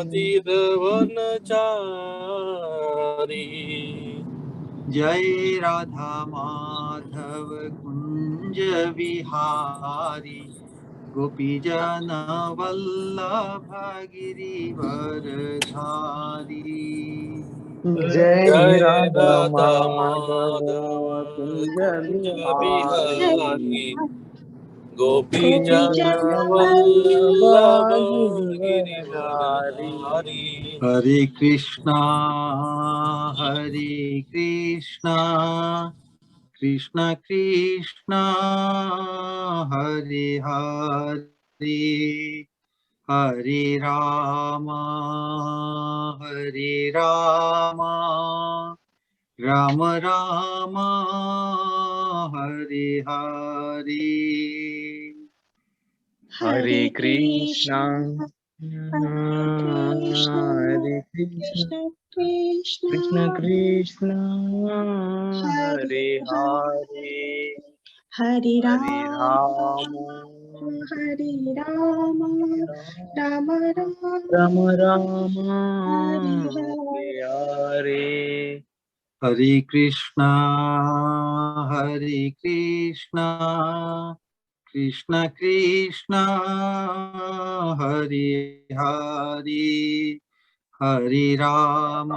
वनचारी। जय राधा माधव कुंज विहारी गोपी जन वल्लभ गिरिवरधारी। जय राधा राधा माधव माधव कुंज कुंज बिहारी बिहारी गोपी जन जन वल्लभ वल्लभ गिरिवरधारी। गिरिवरधारी। हरे कृष्णा कृष्ण कृष्णा हरे हरे हरे राम राम राम हरे हरे। हरे कृष्णा हरे कृष्णा कृष्ण कृष्ण हरे हरे हरे हरे राम राम हरे राम राम राम राम राम हरे हरे हरे। हरे। हरे कृष्णा कृष्ण कृष्ण हरे हरे हरे राम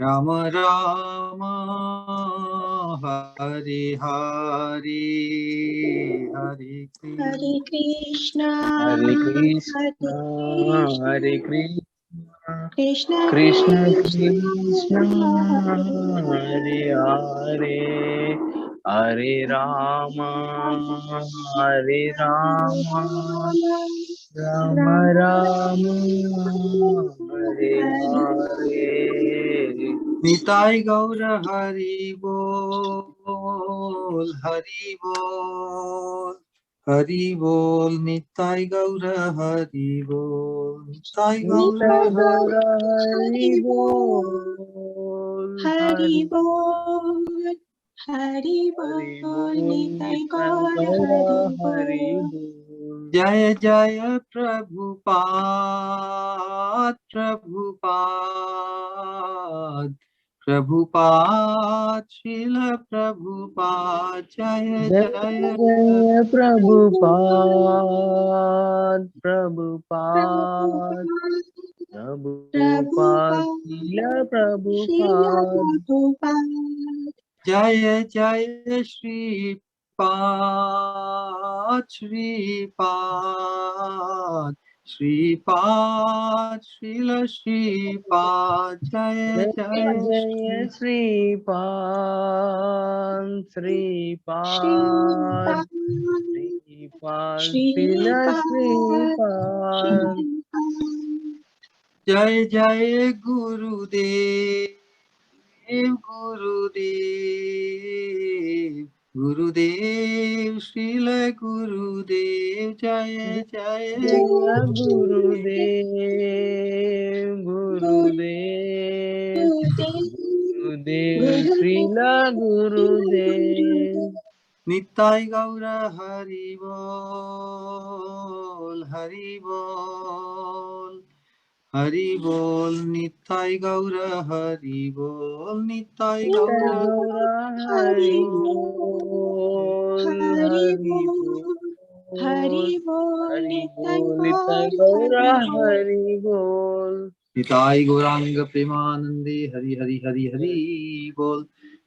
राम राम हरे हरे हरे हरे कृष्णा हरे हरे कृष्ण हरे कृष्णा कृष्ण कृष्ण कृष्ण कृष्ण हरे हरे हरे राम राम राम राम हरे हरे हरे। निताई गौर हरि बोल हरि बोल हरि बोल निताई गौर हरि बोल निताई गौर निताई गौर हरि हरि बोल बोल हरि हरि बोल हरि हरि बोल बोल निताई निताई गौर गौर हरि हरि बोल। बोल। जय जय प्रभुपाद श्रील प्रभुपाद जय जय जय जय प्रभुपाद प्रभुपाद प्रभुपाद श्रील प्रभुपाद। जय जय श्रीपाद श्रील श्रीपाद जय जय जय जय श्रीपाद श्रीपाद श्रीपाद श्रील श्रीपाद। जय जय गुरुदेव श्रील गुरुदेव जय जय जय गुरुदेव गुरुदेव गुरुदेव श्रील गुरुदेव। निताई गौर हरि बोल हरि बोल हरि बोल निताई गौर हरि बोल निताई गौर निताई गौर हरि बोल हरि हरि बोल हरि बोल बोल हरि निताई बोल निताई गौर गौर हरि बोल। हरि बोल। निताई गौरांग प्रेमानंदे हरि हरि हरि हरि बोल।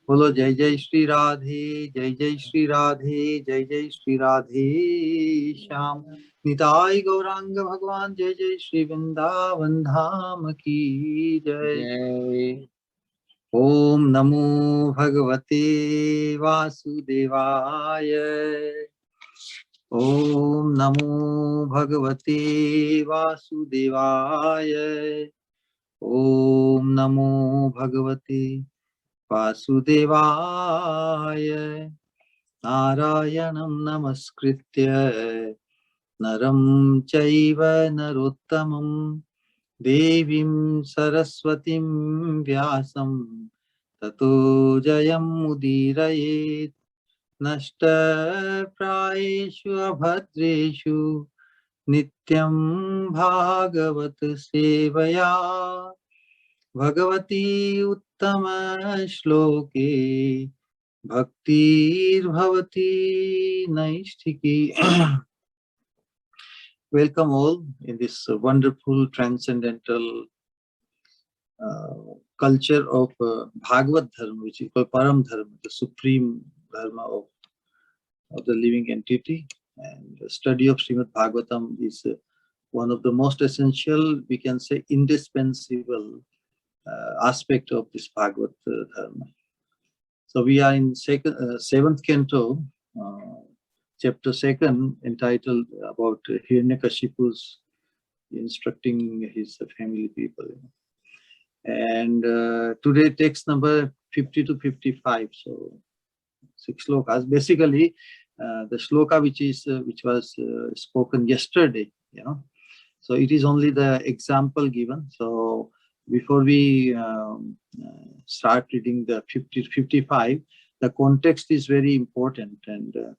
बोलो जय जय श्री राधे जय जय श्री राधे जय जय श्री राधे श्याम। निताई गौरांग भगवान जय जय श्री वृंदावन धाम की जय। जय ओम नमो भगवते वासुदेवाय ओम नमो भगवते वासुदेवाय ओम नमो भगवते वासुदेवाय। नारायणं नमस्कृत्य नरं चैव नरोत्तमं देवीं सरस्वतीं व्यासं ततो जयमुदीरयेत्। नष्टप्रायेषु अभद्रेषु Nityam Bhagavat Sevaya Bhagavati Uttama Shloke Bhaktir Bhavati Naishtiki. Welcome all in this wonderful transcendental culture of Bhagavad Dharma, which is called Param Dharma, the supreme dharma of the living entity. And the study of Srimad Bhagavatam is one of the most essential, we can say indispensable aspect of this Bhagavad Dharma. So we are in seventh canto, chapter 2, entitled about Hiranyakashipu's instructing his family people. And today text number 50 to 55. So 6 slokas. Basically, the shloka which was spoken yesterday, So it is only the example given. So before we start reading the 50 to 55, the context is very important. And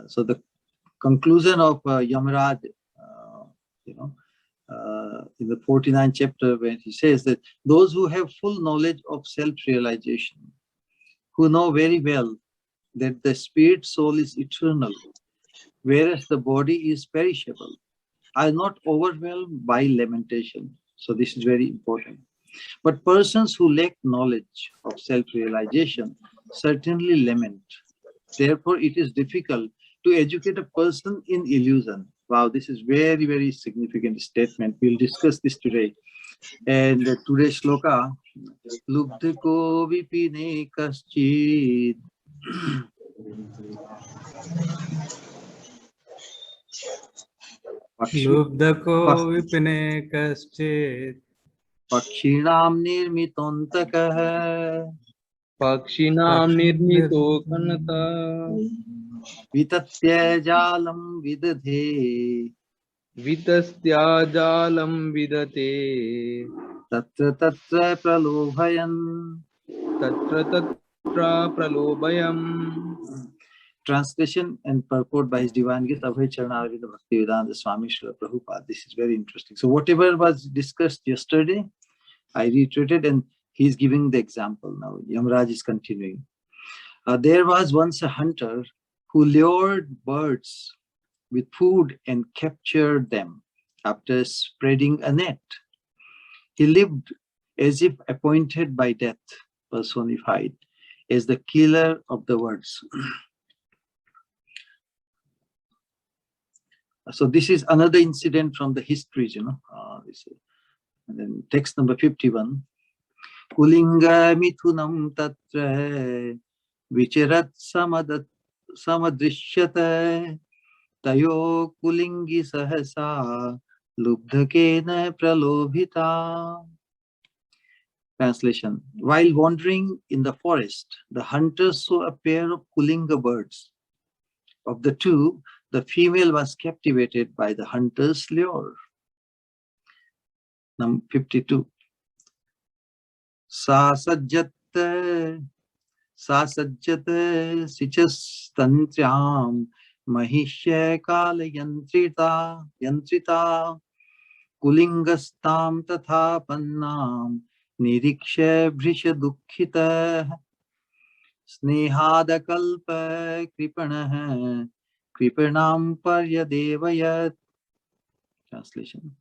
so the conclusion of Yamaraj, in the 49th chapter, when he says that those who have full knowledge of self-realization, who know very well that the spirit soul is eternal, whereas the body is perishable, are not overwhelmed by lamentation. So this is very important. But persons who lack knowledge of self-realization certainly lament. Therefore, it is difficult to educate a person in illusion. Wow, this is very, very significant statement. We'll discuss this today. And today's shloka, Lubdhako vipine kaschid. Lubdhako vipine kaschit Pakshinam nirmitontakah Pakshinam nirmito kanata Vitatya jalam vidadhe Vitastya jalam vidate Tatra tatra pralobhayan. Tatra tatra pralobhayam. Translation and purport by His Divine Gift Abhay Charanaravinda Bhaktivedanta Swami Srila Prabhupada. This is very interesting. So whatever was discussed yesterday, I reiterated, and he's giving the example now. Yamaraj is continuing. There was once a hunter who lured birds with food and captured them after spreading a net. He lived as if appointed by death, personified as the killer of the birds. So this is another incident from the histories, and then text number 51. Kulinga mithunam tatra vicharat samadrishyata tayo kulingi sahasa lubdhakena pralobhita. Translation. While wandering in the forest, the hunters saw a pair of Kulinga birds. Of the two, the female was captivated by the hunter's lure. Number 52. Sa sajjata sichastantyam mahishya kala yantrita kulingastam tatha pannam niriksha brisha dukkhita snehadakalpa kripanah kripanam paryadevayat. Translation.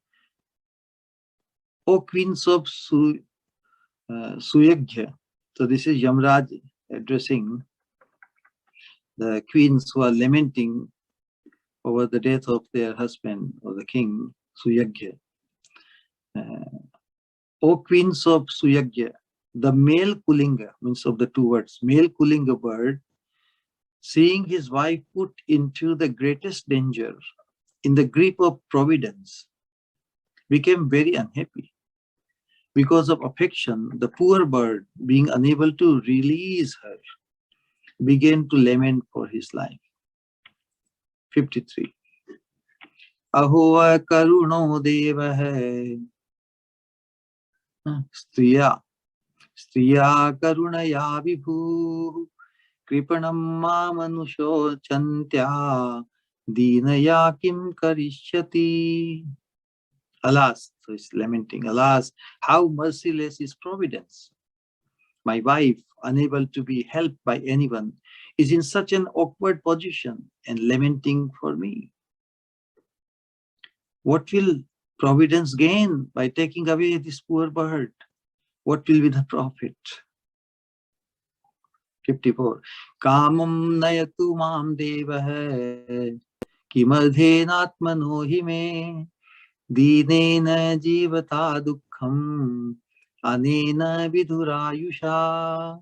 O queens of Suyagya. So this is Yamaraj addressing the queens who are lamenting over the death of their husband or the king, Suyagya. O queens of Suyagya, the male Kulinga, means of the two words, male Kulinga bird, seeing his wife put into the greatest danger in the grip of providence, became very unhappy. Because of affection, the poor bird, being unable to release her, began to lament for his life. 53. Aho karuno deva hai striya karunaya vibhu kripanam ma manusho chantya Dinaya kim karishyati. Alas, so it's lamenting, alas, how merciless is providence. My wife, unable to be helped by anyone, is in such an awkward position and lamenting for me. What will providence gain by taking away this poor bird? What will be the profit? 54. Kamam nayatu mam devah kimadhenatmano hime dinena jivata dukkham anena vidurayusha.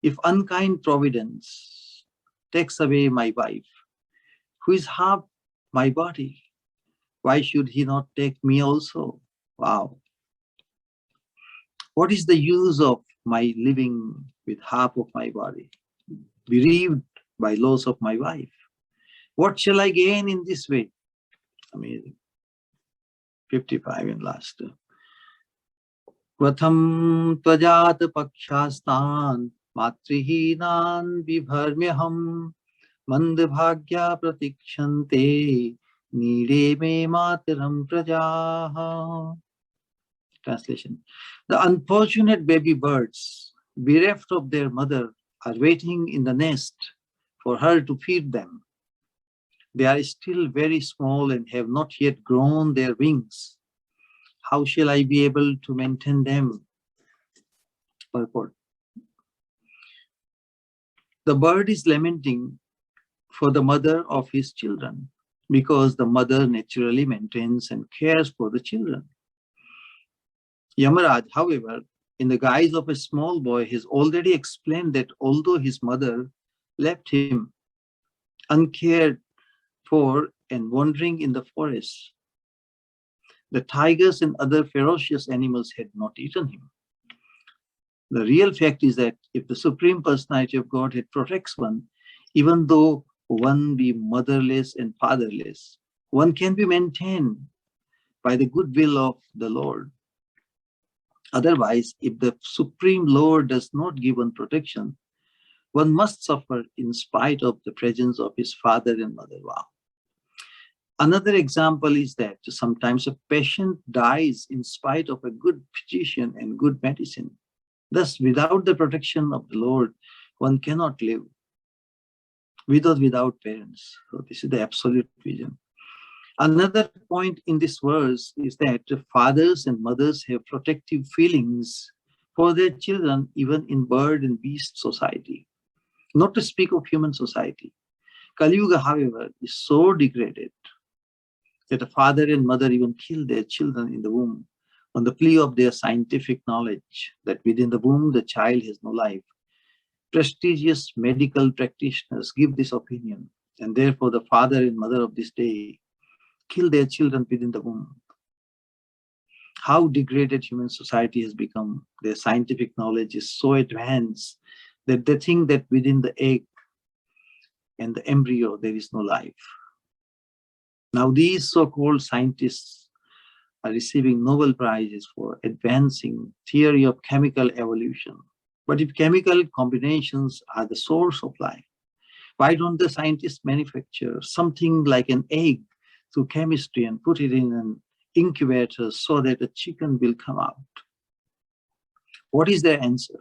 If unkind providence takes away my wife, who is half my body, why should he not take me also? Wow. What is the use of my living with half of my body, bereaved by loss of my wife? What shall I gain in this way? Amazing. 55 in last. Pratham tvajat pakshastan matrihinan vibharmyaham mandbhagya pratikshante nire me mataram prajaha. Translation. The unfortunate baby birds, bereft of their mother, are waiting in the nest for her to feed them. They are still very small and have not yet grown their wings. How shall I be able to maintain them? Purport. The bird is lamenting for the mother of his children because the mother naturally maintains and cares for the children. Yamaraj, however, in the guise of a small boy, has already explained that although his mother left him uncared for and wandering in the forest, the tigers and other ferocious animals had not eaten him. The real fact is that if the Supreme Personality of Godhead protects one, even though one be motherless and fatherless, one can be maintained by the goodwill of the Lord. Otherwise, if the Supreme Lord does not give one protection, one must suffer in spite of the presence of his father and mother. Wow. Another example is that sometimes a patient dies in spite of a good physician and good medicine. Thus, without the protection of the Lord, one cannot live. Without parents. So this is the absolute vision. Another point in this verse is that fathers and mothers have protective feelings for their children, even in bird and beast society, not to speak of human society. Kali Yuga, however, is so degraded that a father and mother even kill their children in the womb on the plea of their scientific knowledge that within the womb the child has no life. Prestigious medical practitioners give this opinion, and therefore the father and mother of this day kill their children within the womb. How degraded human society has become. Their scientific knowledge is so advanced that they think that within the egg and the embryo there is no life. Now these so-called scientists are receiving Nobel Prizes for advancing theory of chemical evolution. But if chemical combinations are the source of life, why don't the scientists manufacture something like an egg through chemistry and put it in an incubator so that a chicken will come out? What is their answer?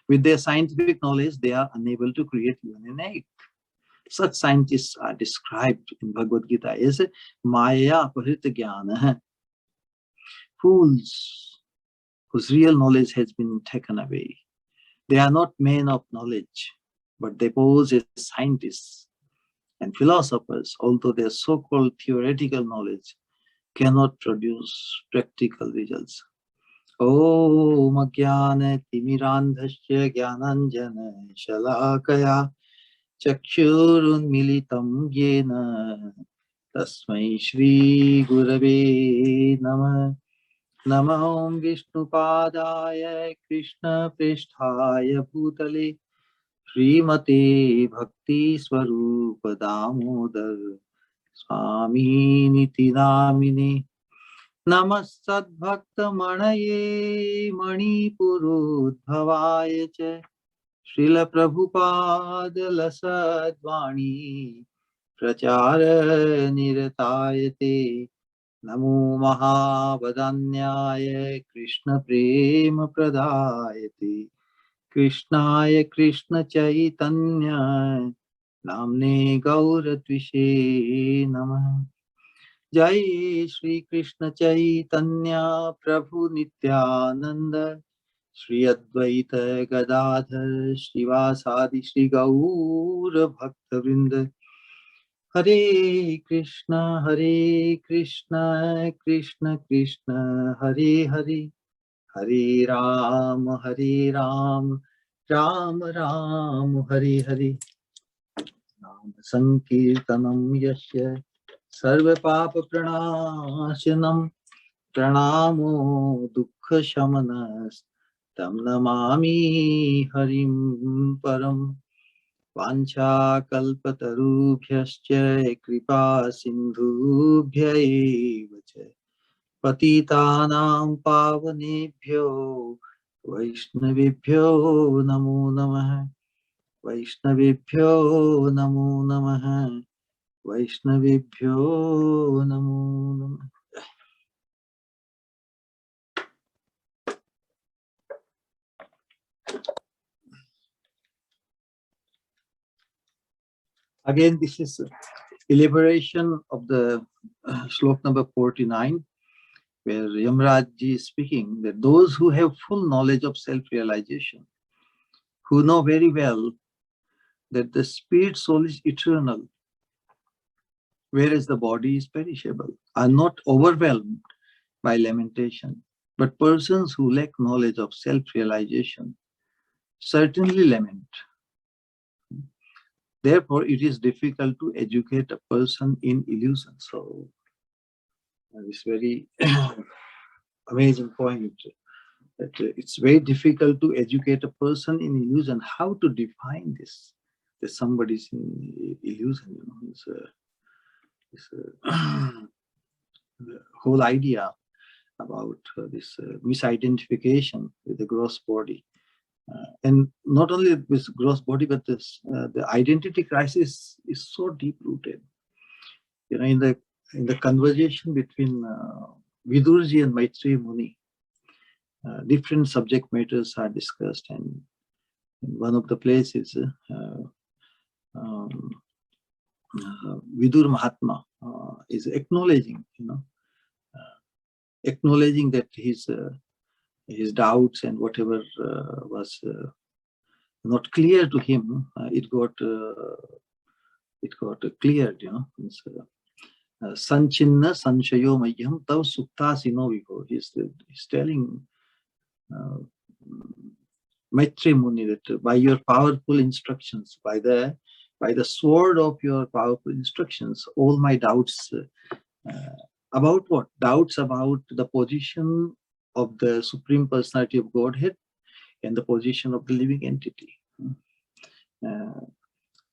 With their scientific knowledge, they are unable to create even an egg. Such scientists are described in Bhagavad Gita as Maya Parita Jnana, fools whose real knowledge has been taken away. They are not men of knowledge, but they pose as scientists and philosophers, although their so-called theoretical knowledge cannot produce practical results. Om Ajnana Timirandhasya Jnananjana Shalakaya Chakshurunmilitam Yena Tasmai Shri Gurave Namah. Namah Vishnupadaya Krishna Prishthaya Bhutale Srimate Bhakti Swarupa Damodar Swami Niti Namine Namasad Bhakta Manaye Manipurudbhavaya Cha Srila Prabhupada Lasadvani prachara niratayate. Namo Mahavadanyaya Krishna Prema Pradayate. Krishnaya Krishna Chaitanya Namne Gauratvishe Namah. Jai Shri Krishna Chaitanya Prabhu Nityananda Shri Advaita Gadadhar Shivasadi Shri Gaura Bhaktavinda. Hare Krishna Krishna Krishna Hare Hare, Hare Ram Ram Ram Hare Hare. Nam Sankirtanam Yasya Sarva Papa Pranashanam Pranamo Dukkha Shamanas Tam Namami Harim Param. Vancha kalpatarubhyascha kripa sindhubhya eva cha patitanam pavanebhyo vaishnavibhyo namo namah. Vaishnavibhyo namo namah. Vaishnavibhyo namo namah. Again, this is elaboration of the slok number 49, where Yamraj ji is speaking that those who have full knowledge of self-realization, who know very well that the spirit soul is eternal, whereas the body is perishable, are not overwhelmed by lamentation. But persons who lack knowledge of self-realization certainly lament. Therefore, it is difficult to educate a person in illusion. So, this very amazing point, that it's very difficult to educate a person in illusion. How to define this? That somebody's in illusion, you know. The whole idea about this misidentification with the gross body. And not only with gross body, but this the identity crisis is so deep rooted. You know, in the conversation between Vidurji and Maitreya Muni, different subject matters are discussed, and in one of the places, Vidur Mahatma is acknowledging, acknowledging that his doubts and whatever was not clear to him, it got cleared, you know. Sanchinna sanshayo mayam tav sukta sino vigo. He's telling Maitreya Muni that by your powerful instructions, by the sword of your powerful instructions, all my doubts about what? Doubts about the position of the Supreme Personality of Godhead and the position of the living entity.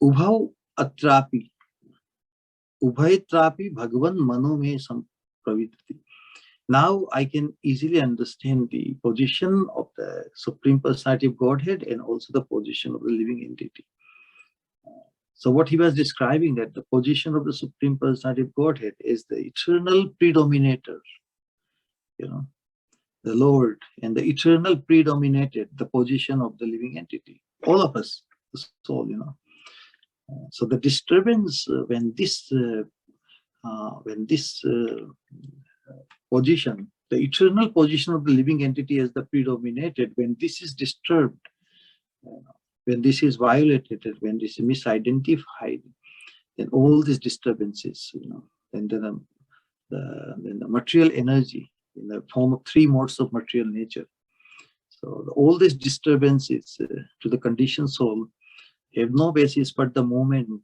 Ubhav atrapi, ubhaitrapi bhagavan mano me sampravidati. Now I can easily understand the position of the Supreme Personality of Godhead and also the position of the living entity. So what he was describing, that the position of the Supreme Personality of Godhead is the eternal predominator, you know, the Lord, and the eternal predominated the position of the living entity, all of us, the soul, you know. So the disturbance when this position, the eternal position of the living entity as the predominated, when this is disturbed, when this is violated, when this is misidentified, then all these disturbances, you know, and then the material energy in the form of three modes of material nature. So all these disturbances to the conditioned soul have no basis but the movement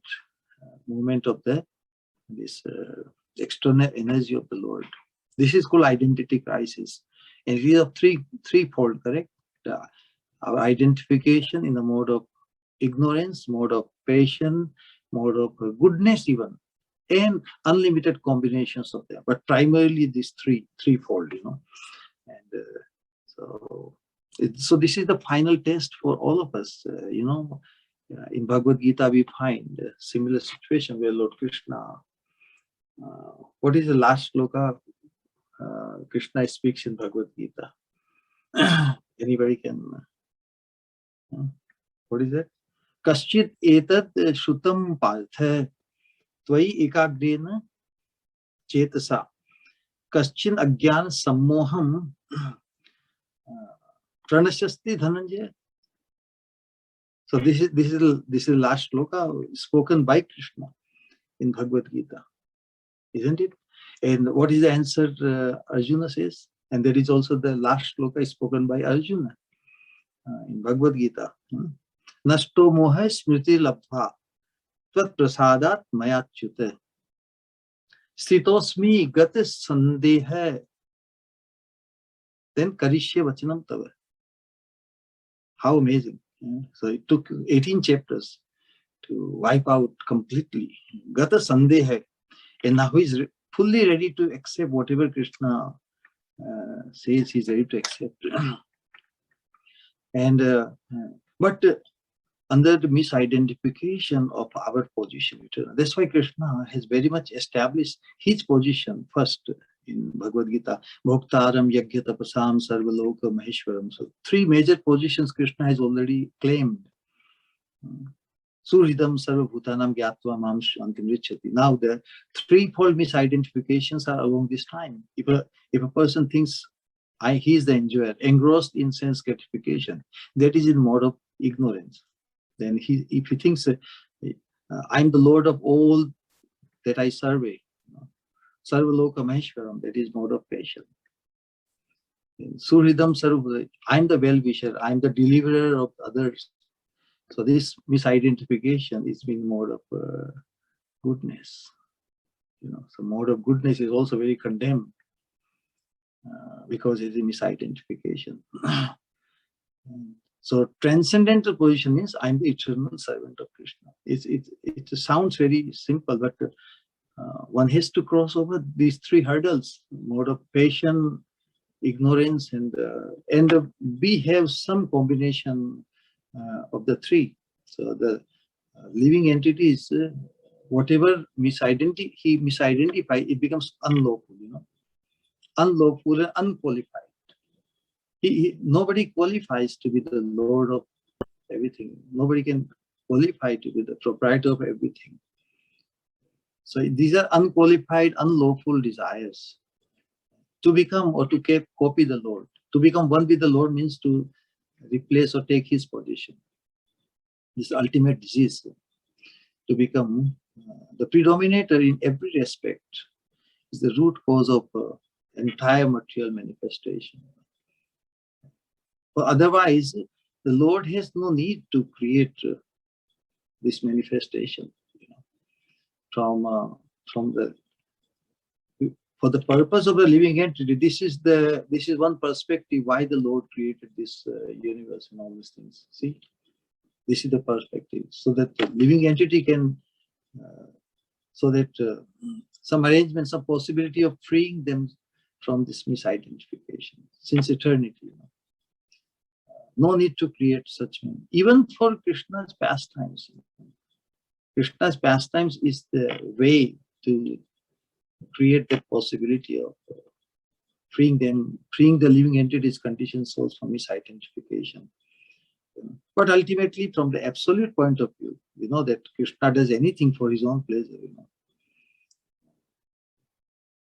of this external energy of the Lord. This is called identity crisis, and it is of threefold, correct? Our identification in the mode of ignorance, mode of passion, mode of goodness even, and unlimited combinations of them, but primarily these threefold, you know. And so this is the final test for all of us, you know. In Bhagavad Gita, we find a similar situation where Lord Krishna, what is the last sloka Krishna speaks in Bhagavad Gita? Anybody can, what is it? Kaschit etat shutam partha tvai ekagrena chetasa kaschin agyan sammoham pranashasti dhananjaya. So this is the last sloka spoken by Krishna in Bhagavad Gita, isn't it? And what is the answer Arjuna says? And there is also the last sloka spoken by Arjuna in Bhagavad Gita. Nashto moha smriti labdha tvat prasadat mayachyute stitosmi gata sandeha then karishye vachanam tava. How amazing. So it took 18 chapters to wipe out completely gata sandeha, and now he is fully ready to accept whatever Krishna says. He is ready to accept. And but under the misidentification of our position, that's why Krishna has very much established his position first in Bhagavad Gita. Bhoktaram yajna tapasam sarvaloka maheshwaram. So 3 major positions Krishna has already claimed. Suridam sarvabhutanam gyatva mam shantim richati. Now the 3-fold misidentifications are along this time. If a person thinks he is the enjoyer, engrossed in sense gratification, that is in mode of ignorance. Then if he thinks I'm the Lord of all that I survey, sarvaloka maheshwaram, that is mode of passion. Suridam sarva, I'm the well-wisher, I'm the deliverer of others. So this misidentification is being mode of goodness. So mode of goodness is also very condemned because it is a misidentification. So transcendental position means I'm the eternal servant of Krishna. It sounds very simple, but one has to cross over these 3 hurdles: mode of passion, ignorance, and we have some combination of the 3. So the living entities, whatever he misidentifies, it becomes unlawful, unlawful and unqualified. Nobody qualifies to be the Lord of everything. Nobody can qualify to be the proprietor of everything. So these are unqualified, unlawful desires. To become or to copy the Lord. To become one with the Lord means to replace or take his position. This ultimate disease. To become the predominator in every respect is the root cause of entire material manifestation. Otherwise, the Lord has no need to create this manifestation. For the purpose of the living entity, this is one perspective why the Lord created this universe and all these things. See, this is the perspective, so that the living entity can, so that some arrangement, some possibility of freeing them from this misidentification since eternity. No need to create such men. Even for Krishna's pastimes. Krishna's pastimes is the way to create that possibility of freeing the living entities, conditioned souls from misidentification. But ultimately, from the absolute point of view, we know that Krishna does anything for his own pleasure.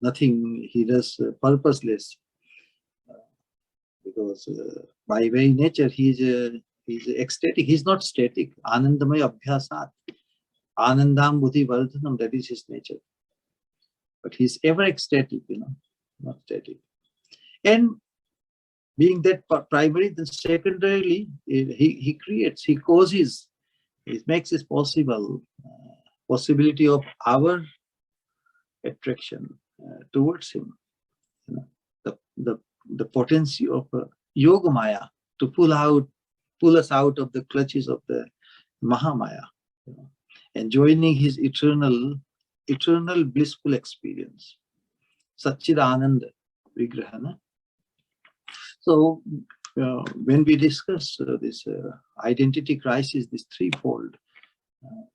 Nothing he does purposeless. Because by very nature he's ecstatic. He's not static. Anandamaya abhyasat. Anandam buddhi vardhanam, that is his nature. But he's ever ecstatic, not static. And being that primary, then secondarily, he creates, he causes, he makes it possible, possibility of attraction towards him. The potency of Yoga Maya to pull us out of the clutches of the Mahamaya, and joining his eternal blissful experience. Satchidananda Vigrahana. So when we discuss this identity crisis, this threefold,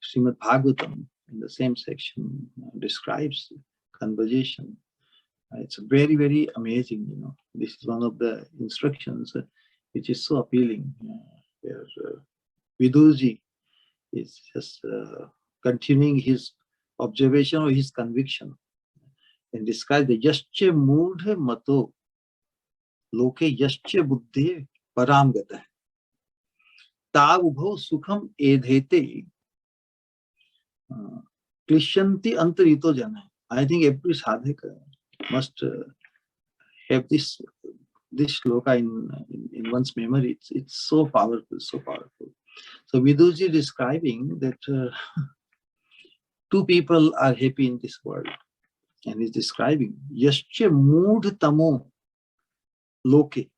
Srimad Bhagavatam in the same section describes conversation. It's very, very amazing. This is one of the instructions which is so appealing. Where Viduji is just continuing his observation or his conviction and describe the yascha mudha mato loke yascha buddhe param gata ta ubhau sukham edhete klishyanti antarito jana. I think every sadhaka must have this shloka in one's memory. It's so powerful, so powerful. So Viduji describing that two people are happy in this world, and he's describing yascha mood tamo loke,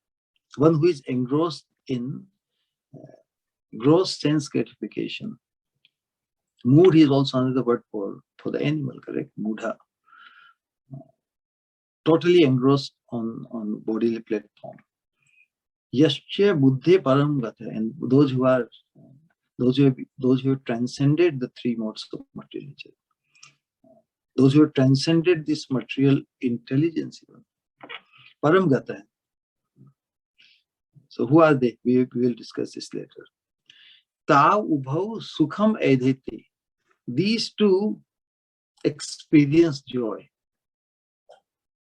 one who is engrossed in gross sense gratification. Mood is also another word for the animal, correct? Mudha. Totally engrossed on bodily platform. Yascha buddhe param gata, and those who have transcended the three modes of material nature, those who have transcended this material intelligence, param gata. So who are they? We will discuss this later. Ta ubhau sukham edhete. These two experience joy.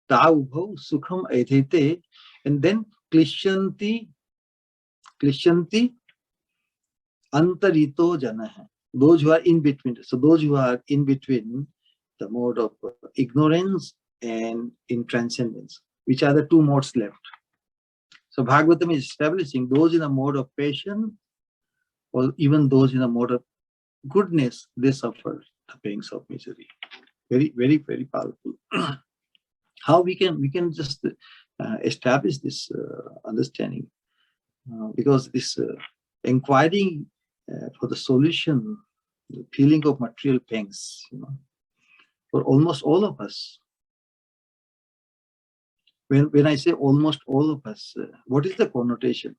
Ta ubhau sukham edhete, and then klishyanti antarito jana. Those who are in between. So those who are in between the mode of ignorance and in transcendence, which are the two modes left. So Bhagavatam is establishing those in a mode of passion, or even those in a mode of goodness, they suffer the pangs of misery. Very, very, very powerful. How we can just establish this understanding, because this inquiring for the solution, the feeling of material pangs, for almost all of us. When I say almost all of us, what is the connotation?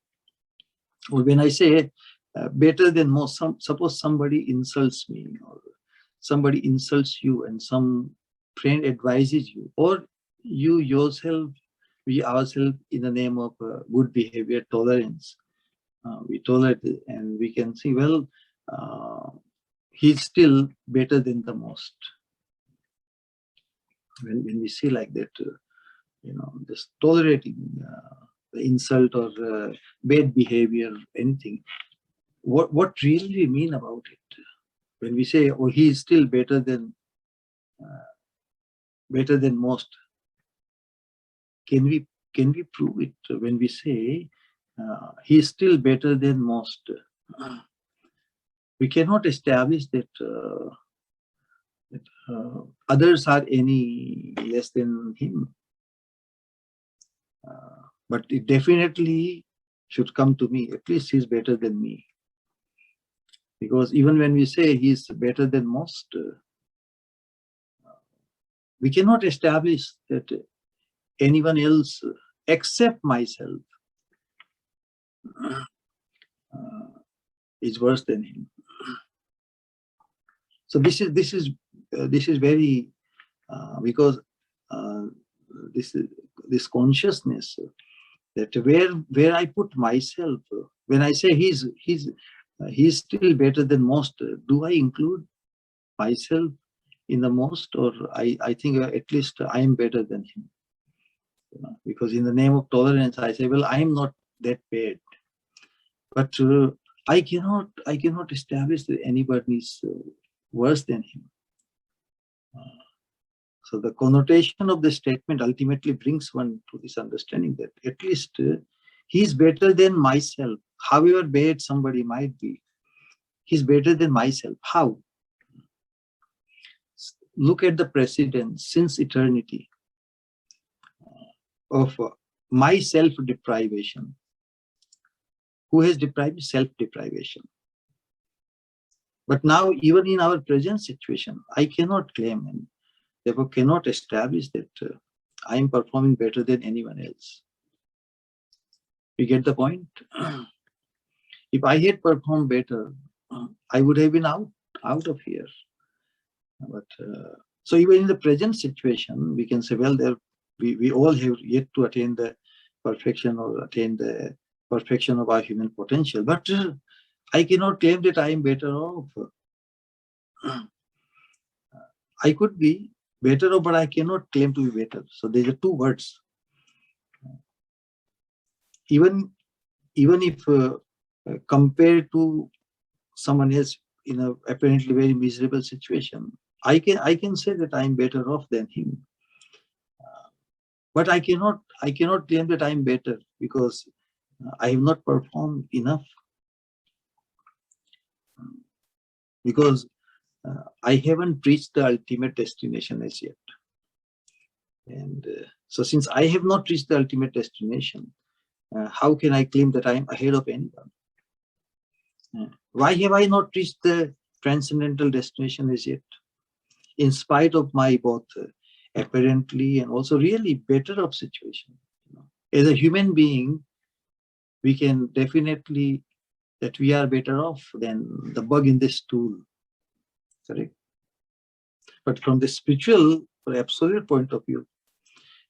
Or when I say better than most, suppose somebody insults me, or somebody insults you, and some friend advises you, or you yourself, we ourselves, in the name of good behavior, tolerance, we tolerate it, and we can see, well, he's still better than the most. When we see like that, just tolerating the insult or bad behavior, anything, what really we mean about it? When we say, oh, he is still better than most, can we prove it? When we say he is still better than most, we cannot establish that others are any less than him. But it definitely should come to me, at least he's better than me. Because even when we say he's better than most, we cannot establish that anyone else except myself is worse than him. So this is very because this consciousness that where I put myself, when I say he's still better than most, do I include myself in the most, or I think at least I am better than him? Because in the name of tolerance, I say, well, I am not that bad, but I cannot establish that anybody is worse than him. So the connotation of the statement ultimately brings one to this understanding that at least he is better than myself. However bad somebody might be, he's better than myself. How? Look at the precedence since eternity of my self-deprivation. Who has deprived? Self-deprivation. But now, even in our present situation, I cannot claim and therefore cannot establish that I am performing better than anyone else. You get the point? If I had performed better, I would have been out of here. But so even in the present situation, we can say, well, we all have yet to attain the perfection or attain the perfection of our human potential. But I cannot claim that I am better off. I could be better off, but I cannot claim to be better. So there are two words. Even if compared to someone else in a apparently very miserable situation, I can say that I am better off than him. But I cannot claim that I am better because I have not performed enough. Because I haven't reached the ultimate destination as yet. And so since I have not reached the ultimate destination, how can I claim that I am ahead of anyone? Why have I not reached the transcendental destination as yet? In spite of my both apparently and also really better off situation. As a human being, we can definitely that we are better off than the bug in this stool. Correct? But from the spiritual or absolute point of view,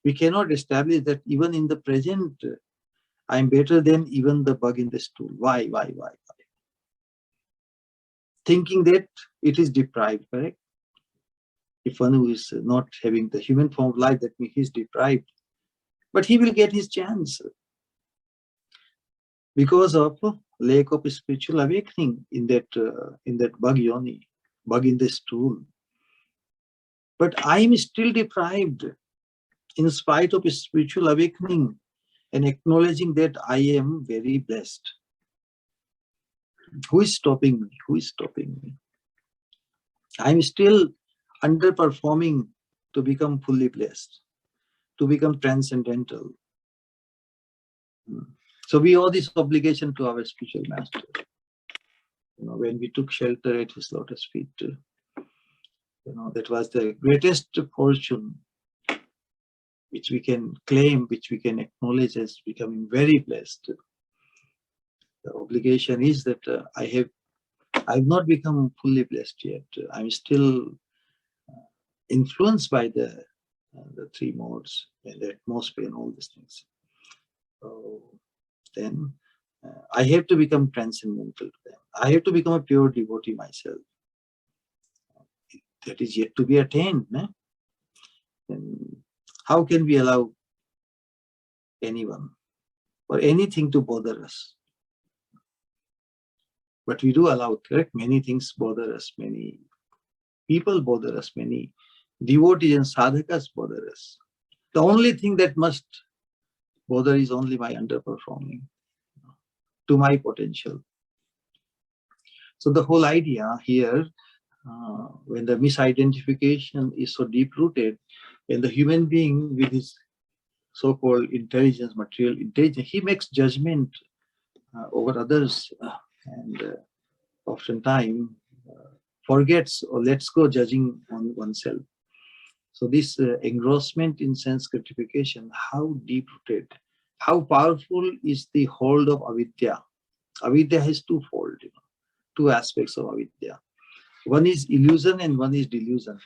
we cannot establish that even in the present, I am better than even the bug in the stool. Why? Thinking that it is deprived, correct? If one who is not having the human form of life, that means he is deprived. But he will get his chance because of lack of spiritual awakening in that bug yoni, bug in the stool. But I am still deprived in spite of spiritual awakening and acknowledging that I am very blessed. Who is stopping me? Who is stopping me? I am still underperforming to become fully blessed, to become transcendental. So we owe this obligation to our spiritual master. When we took shelter at his lotus feet, that was the greatest fortune which we can claim, which we can acknowledge as becoming very blessed. The obligation is that I have not become fully blessed yet. I'm still influenced by the three modes and the atmosphere and all these things. So then I have to become transcendental to them. I have to become a pure devotee myself. That is yet to be attained. And how can we allow anyone or anything to bother us? But we do allow, correct? Many things bother us, many people bother us, many devotees and sadhakas bother us. The only thing that must bother is only my underperforming to my potential. So the whole idea here, when the misidentification is so deep-rooted, and the human being with his so-called intelligence, material intelligence, he makes judgment over others and oftentimes forgets or lets go judging on oneself. So this engrossment in sense gratification, how deep-rooted, how powerful is the hold of avidya. Avidya has twofold, two aspects of avidya. One is illusion and one is delusion.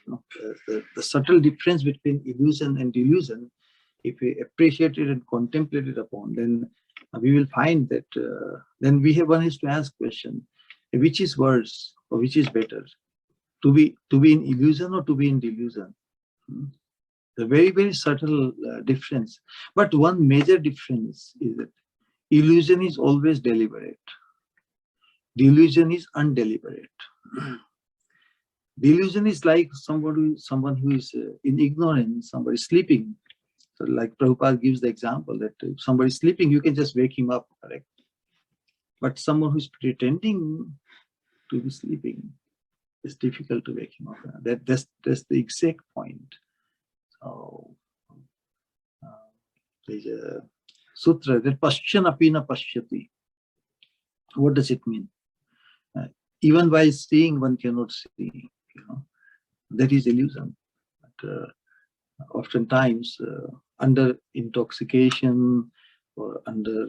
The subtle difference between illusion and delusion, if we appreciate it and contemplate it upon, then we will find that then one is to ask question, which is worse or which is better, to be in illusion or to be in delusion. A very, very subtle difference. But one major difference is that illusion is always deliberate. Delusion is undeliberate. Delusion is like someone who is in ignorance, somebody sleeping. So like Prabhupada gives the example that if somebody is sleeping, you can just wake him up, correct? But someone who is pretending to be sleeping, it's difficult to wake him up. That's the exact point. So there's a sutra that Paschyan apina pashyati. What does it mean? Even while seeing, one cannot see. That is illusion. But oftentimes, under intoxication or under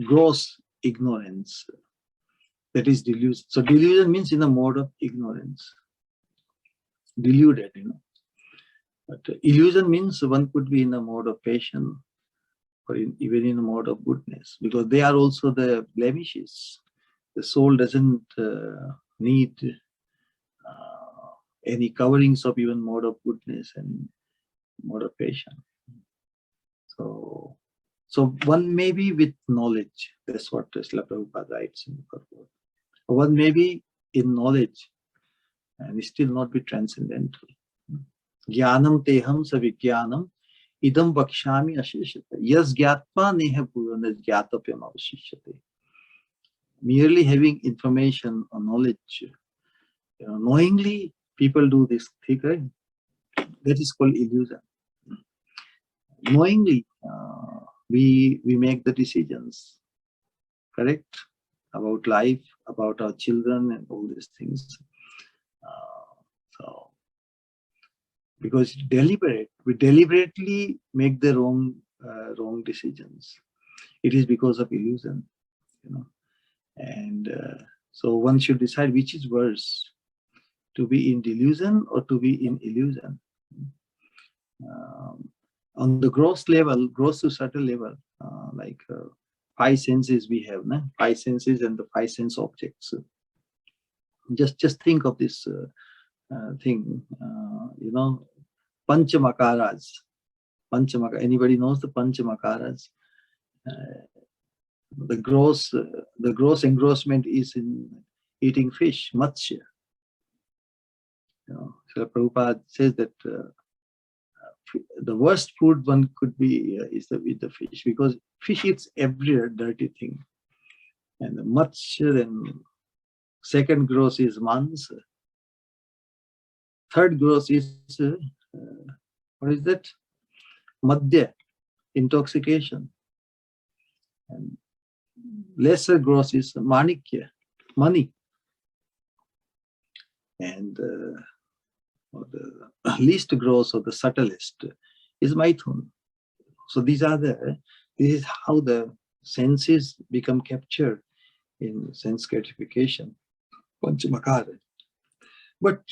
gross ignorance. That is delusion. So delusion means in a mode of ignorance. Deluded, But illusion means one could be in a mode of passion, or even in a mode of goodness, because they are also the blemishes. The soul doesn't need any coverings of even mode of goodness and mode of passion. So one may be with knowledge. That's what Srila Prabhupada writes in the purport. One may be in knowledge and still not be transcendental. Jnanam teham savijnanam idam vakshami ashishate. Yas gyatva neha purana gyatapyam avashishate. Merely having information or knowledge, knowingly people do this thing, right? That is called illusion. Knowingly, we make the decisions, correct, about life, about our children, and all these things. So, because we deliberately make the wrong decisions. It is because of illusion, And so one should decide which is worse, to be in delusion or to be in illusion. On the gross level, gross to subtle level, like 5 senses we have, 5 senses and the 5 sense objects. Just think of this thing, Panchamakaras. Anybody knows the Panchamakaras? The gross engrossment is in eating fish, matsya. So Prabhupada says that the worst food one could be is with the fish, because fish eats every dirty thing. And the matsya, then second gross is mans. Third gross is what is that? Madhya, intoxication. And lesser gross is manikya, money. And the least gross or the subtlest is maithun. So this is how the senses become captured in sense gratification, panchamakara. But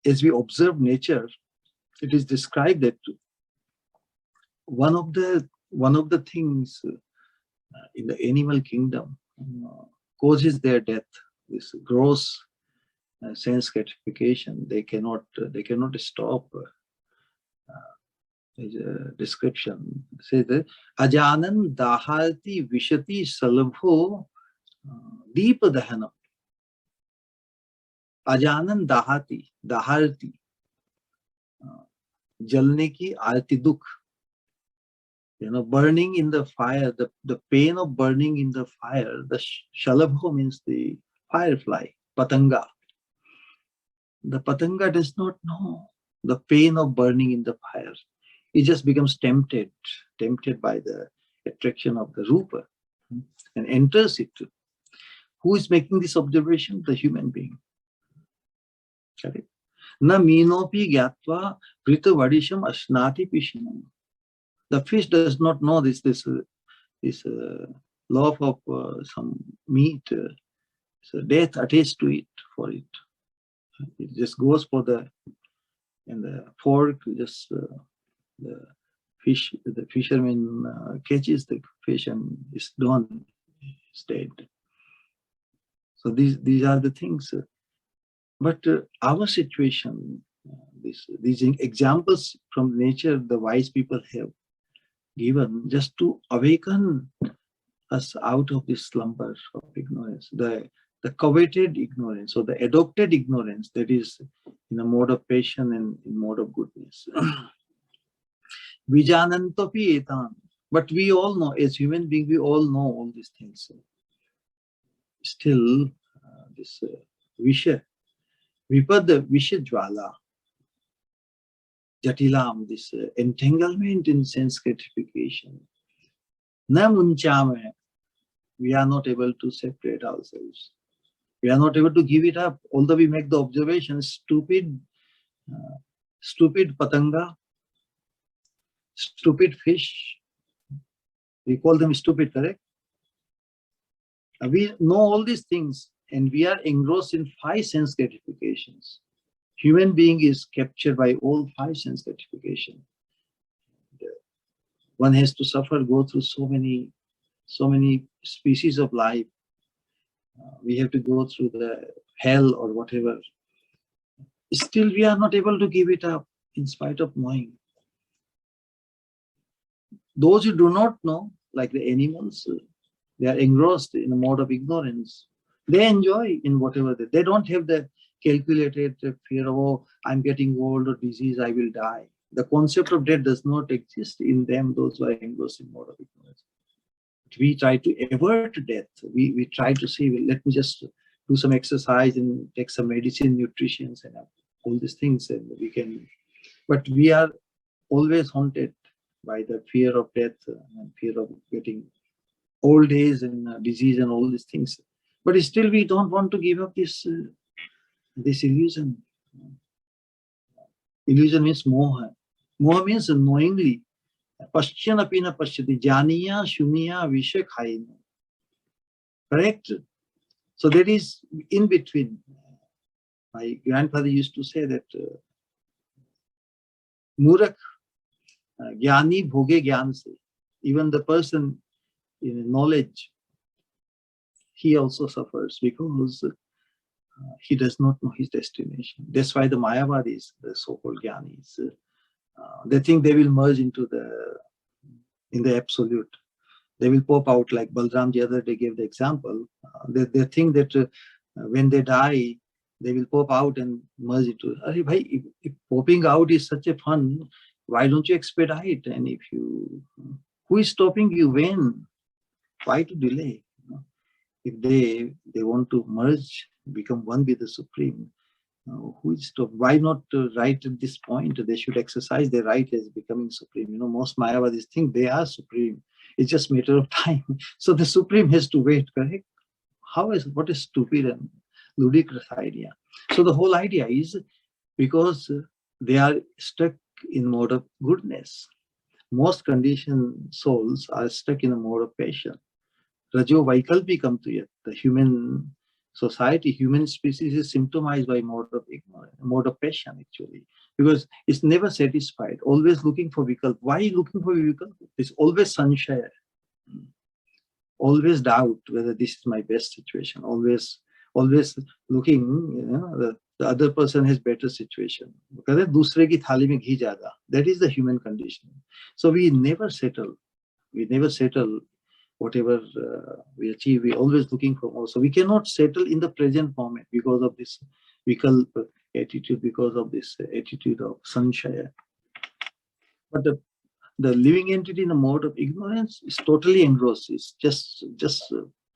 as we observe nature, it is described that one of the things in the animal kingdom causes their death. This gross sense gratification, they cannot stop. Description says that ajanan daharti vishati salabho deepa dahanam. Ajanan daharti jalne ki arti dukh. Burning in the fire, the pain of burning in the fire. The shalabho means the firefly, patanga. The patanga does not know the pain of burning in the fire. It just becomes tempted by the attraction of the rupa and enters it. Who is making this observation? The human being. Correct? Na minopi gyatva prita vadisham ashnati pishinam. The fish does not know this love of some meat, so death attached to it for it. It just goes for the fork. Just the fisherman catches the fish and is done, is dead. So these are the things. But our situation, these examples from nature, the wise people have given just to awaken us out of this slumber of ignorance, the coveted ignorance or the adopted ignorance that is in a mode of passion and in mode of goodness. Vijanantopi etan. But we all know, as human beings, we all know all these things. Still, this visha, vipada visha jwala, jatilam, this entanglement in sense gratification. Na munchame, we are not able to separate ourselves. We are not able to give it up. Although we make the observation, stupid patanga, stupid fish, We call them stupid, correct? We know all these things and we are engrossed in 5 sense gratifications. Human being is captured by all 5 sense gratification. One has to suffer, go through so many species of life. We have to go through the hell or whatever. Still, we are not able to give it up in spite of knowing. Those who do not know, like the animals, they are engrossed in a mode of ignorance. They enjoy in whatever they don't have the calculated fear of, oh, I'm getting old or disease, I will die. The concept of death does not exist in them, those who are engrossed in mode of ignorance. We try to avert death. We try to say, well, let me just do some exercise and take some medicine, nutrition, and all these things, and we can. But we are always haunted by the fear of death and fear of getting old age and disease and all these things. But still, we don't want to give up this illusion. Illusion means moha. Moha means knowingly. Paschyan apina paschyati, janiya shuniya vishay khayina. Correct? So that is in between. My grandfather used to say that Murak Jnani bhoge jnana se. Even the person in knowledge, he also suffers because he does not know his destination. That's why the Mayavadis, the so-called Jnanis, they think they will merge into in the absolute. They will pop out like Balram the other day gave the example. They think that when they die, they will pop out and merge into. Arey bhai, if popping out is such a fun, why don't you expedite? And who is stopping you? When? Why to delay? If they want to merge, become one with the Supreme, who is stop? Why not right at this point? They should exercise their right as becoming Supreme. Most Mayavadis think they are Supreme. It's just a matter of time. So the Supreme has to wait, correct? What a stupid and ludicrous idea. So the whole idea is because they are stuck in mode of goodness. Most conditioned souls are stuck in a mode of passion. Rajo Vaikalpikam tuyat, the human society, human species is symptomized by mode of ignorance, mode of passion actually, because it's never satisfied, always looking for vikalpa. Why looking for vikalpa? It's always sanshaya, always doubt whether this is my best situation, always looking, the other person has better situation. Dusre ki thali mein ghee zyada. That is the human condition. So we never settle. Whatever we achieve, we always looking for more. So we cannot settle in the present moment because of this vikalpa attitude, because of this attitude of sanshaya. But the living entity in the mode of ignorance is totally engrossed. It's just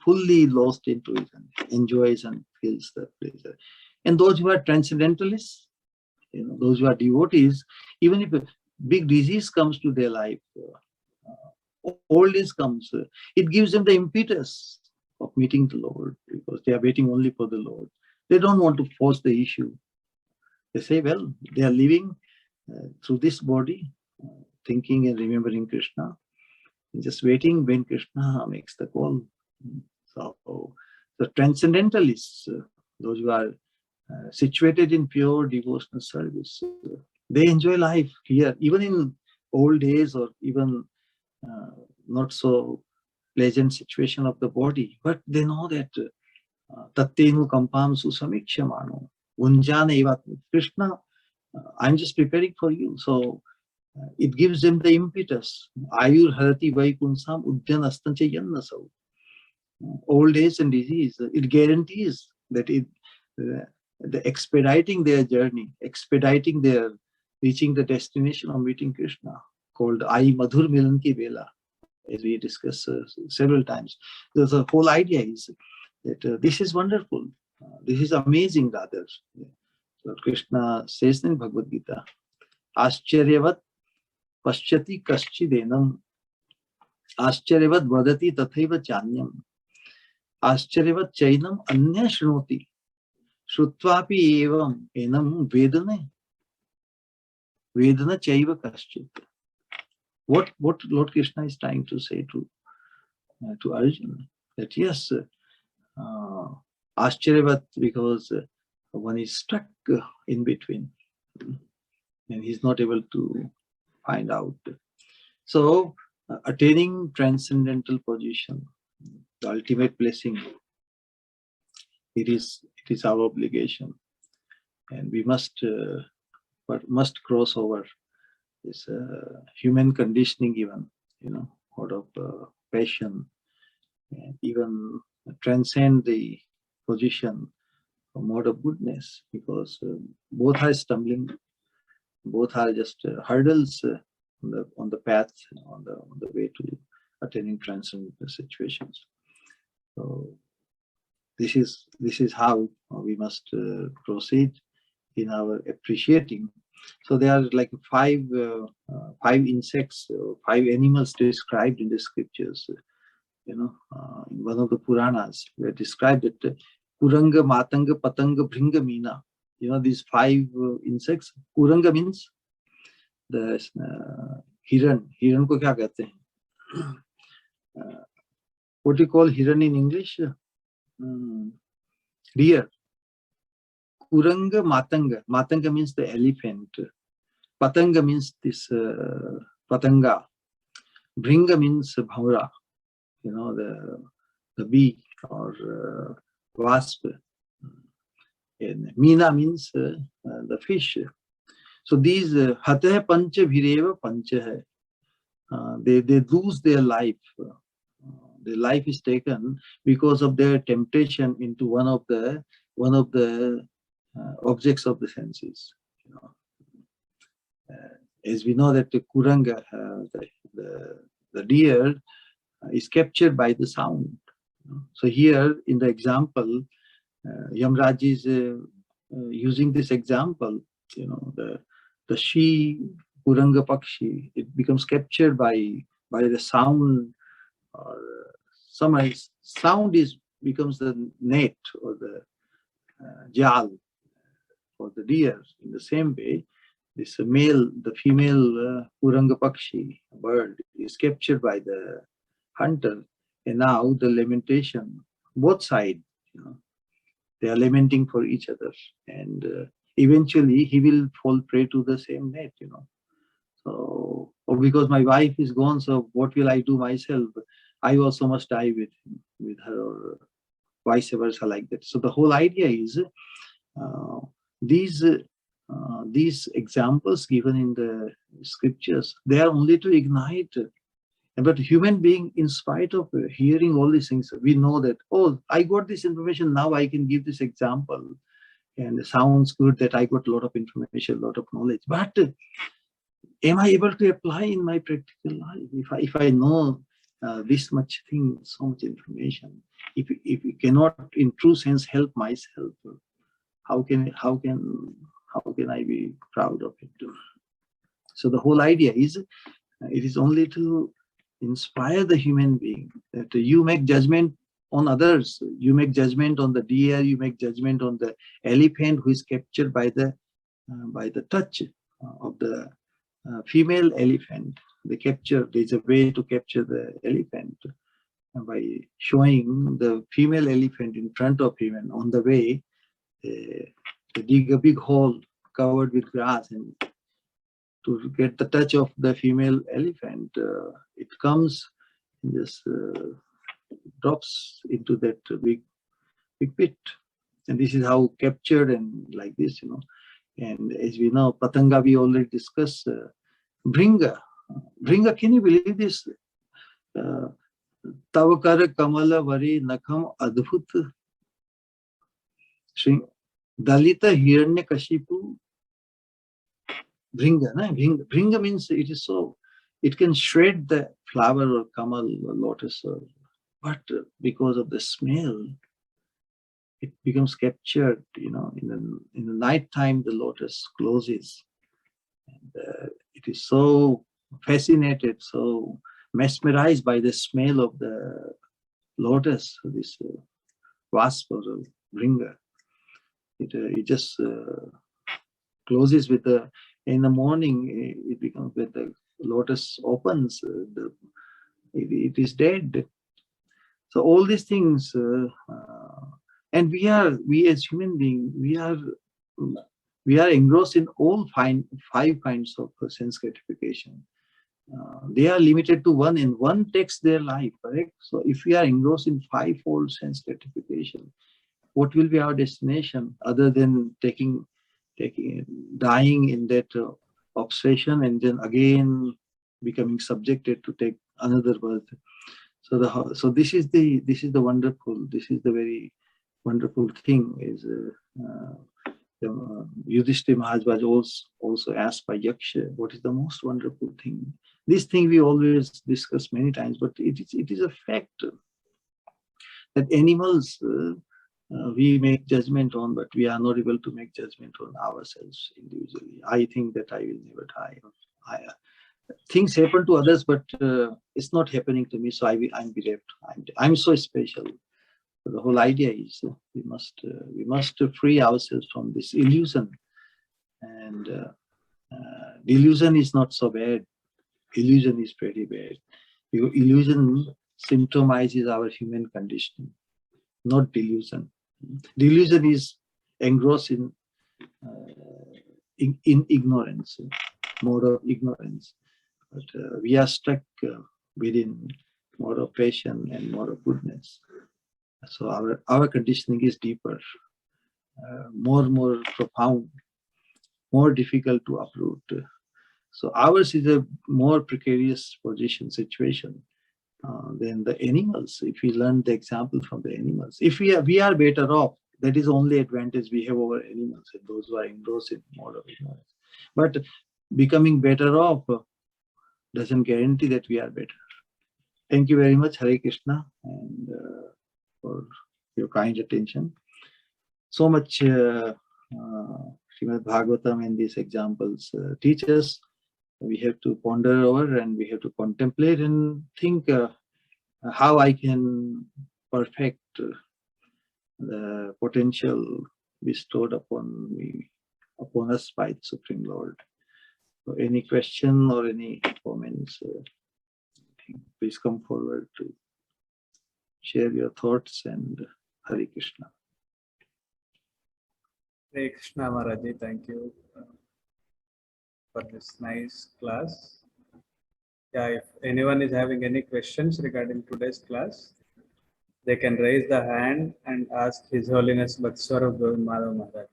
fully lost into it and enjoys and feels the pleasure. And those who are transcendentalists, those who are devotees, even if a big disease comes to their life, old age comes, it gives them the impetus of meeting the Lord because they are waiting only for the Lord. They don't want to force the issue. They say, well, they are living through this body, thinking and remembering Krishna, and just waiting when Krishna makes the call. So the transcendentalists, those who are situated in pure devotional service, they enjoy life here, even in old age or even not so pleasant situation of the body, but they know that tattenu kampam susamikshemano unjana evat Krishna, I'm just preparing for you. So it gives them the impetus. Ayur harati vaikunsam udyan astancha yannasau. Old age and disease, it guarantees that the expediting their journey, expediting their reaching the destination of meeting Krishna, called Ai Madhur Milan Ki Vela, as we discussed several times. The whole idea is that this is wonderful, this is amazing, rather. So Krishna says in Bhagavad Gita, Ascharyavat paschati kaschidenam, Ascharyavat vadati tathaiva chanyam, Ascharyavat chainam anya shrunoti, Shrutvapi evam enam vedane, Vedana chaiva kaschit. What Lord Krishna is trying to say to to Arjuna that yes, Ascharyavat, because one is stuck in between and he's not able to find out. So, attaining transcendental position, the ultimate blessing, it is our obligation, and we must cross over this human conditioning, even out of passion, and even transcend the position of mode of goodness, because both are stumbling, both are just hurdles on the path, on the way to attaining transcendental situations. So this is how we must proceed in our appreciating. So there are like five insects, 5 animals described in the scriptures. In one of the Puranas, were described that Kuranga, Matanga, Patanga, Bhringa, Meena. These 5 insects. Kuranga means the hiran. Hiran ko kya kehte hain? What do you call hiran in English? Deer. Kuranga, Matanga. Matanga means the elephant. Patanga means this patanga. Bhringa means bhaura. The bee or wasp. And Meena means the fish. So these hatah pancha bhireva pancha hai. They lose their life. Their life is taken because of their temptation into one of the objects of the senses. As we know that the kuranga, the deer, is captured by the sound. So here in the example, Yamraj is using this example. The she kuranga pakshi, it becomes captured by the sound, or somehow sound becomes the net or the jal for the deer. In the same way, the female kuranga pakshi bird is captured by the hunter, and now the lamentation, both sides, they are lamenting for each other, and eventually he will fall prey to the same net. So, because my wife is gone, so what will I do myself? I also must die with her, or vice versa, like that. So the whole idea is these examples given in the scriptures, they are only to ignite. But human being, in spite of hearing all these things, we know that, oh, I got this information, now I can give this example. And it sounds good that I got a lot of information, a lot of knowledge. But am I able to apply in my practical life? If I know this much thing, so much information, if you cannot in true sense help myself, how can I be proud of it? So the whole idea is, it is only to inspire the human being, that you make judgment on others, you make judgment on the deer, you make judgment on the elephant who is captured by the touch of the female elephant. There's a way to capture the elephant by showing the female elephant in front of him, and on the way they dig a big hole covered with grass, and to get the touch of the female elephant, it comes and just drops into that big pit. And this is how captured, and like this, And as we know, Patanga, we already discussed. Bhringa, can you believe this? Tavakara Kamala Vari Nakham Adbhut Dalita Hiranya Kashipu. Bhringa means it is so, it can shred the flower or kamal or lotus, but because of the smell, it becomes captured. In the night time, the lotus closes, and it is so fascinated, so mesmerized by the smell of the lotus, this wasp or bhringa. It just closes with the. In the morning, it becomes, when the lotus opens, it is dead. So all these things, and we as human beings, we are engrossed in all five kinds of sense gratification. They are limited to one, and one takes their life, correct? So if we are engrossed in fivefold sense gratification, what will be our destination other than dying in that obsession and then again becoming subjected to take another birth? So this is the very wonderful thing is Yudhishthira Maharaj was also asked by Yaksha, what is the most wonderful thing? This thing we always discuss many times, but it is a fact that animals we make judgment on, but we are not able to make judgment on ourselves individually. I think that I will never die. Things happen to others, but it's not happening to me, so I'm bereft. I'm so special. So the whole idea is we must free ourselves from this illusion, and delusion is not so bad. Illusion is pretty bad. Because illusion symptomizes our human conditioning, not delusion. Delusion is engrossed in ignorance, mode of ignorance. But we are stuck within mode of passion and mode of goodness. So our conditioning is deeper, more profound, more difficult to uproot. So ours is a more precarious situation than the animals. If we learn the example from the animals, if we are better off, that is only advantage we have over animals and those who are engrossed in mode of ignorance. But becoming better off doesn't guarantee that we are better. Thank you very much, Hare Krishna, and for your kind attention. So much Srimad Bhagavatam and these examples teach us. We have to ponder over and we have to contemplate and think how I can perfect the potential bestowed upon us by the Supreme Lord. So any question or any comments, please come forward to share your thoughts, and Hare Krishna. Hare Krishna Maharaji, thank you for this nice class. Yeah, if anyone is having any questions regarding today's class, they can raise the hand and ask His Holiness Bhaktiswarup Govind Madhav Maharaj.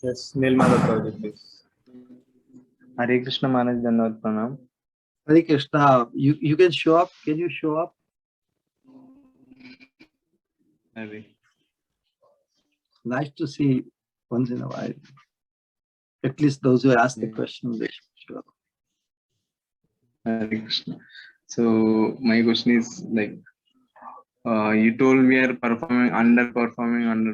Yes, Nil Madhav Prabhuji, please. Hare Krishna Maharaj, Dhanavad Pranam. Hare Krishna, you can show up. Can you show up? Hare. Nice to see once in a while. At least those who ask the question, they should show up. Hare Krishna. So my question is like, you told we are underperforming.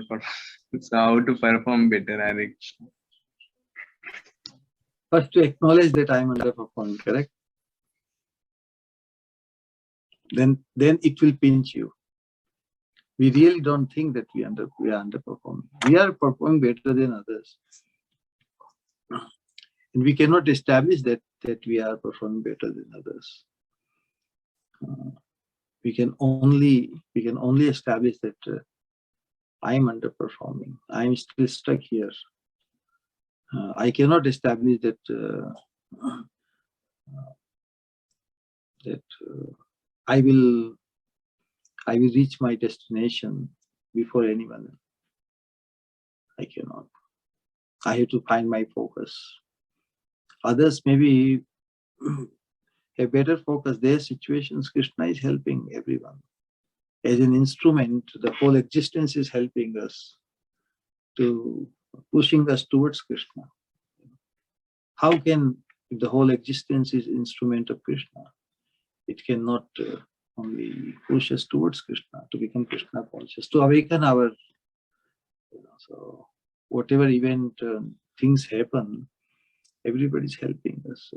So how to perform better, Hare Krishna? First, to acknowledge that I am underperforming, correct? Then it will pinch you. We really don't think that we are underperforming. We are performing better than others, and we cannot establish that we are performing better than others. We can only establish that I am underperforming. I am still stuck here. I cannot establish that I will reach my destination before anyone. I cannot. I have to find my focus. Others maybe have better focus. Their situations, Krishna is helping everyone. As an instrument, the whole existence is helping us, pushing us towards Krishna. How can, if the whole existence is instrument of Krishna, it cannot only push us towards Krishna, to become Krishna conscious, to awaken our, so whatever event, things happen, everybody's helping us.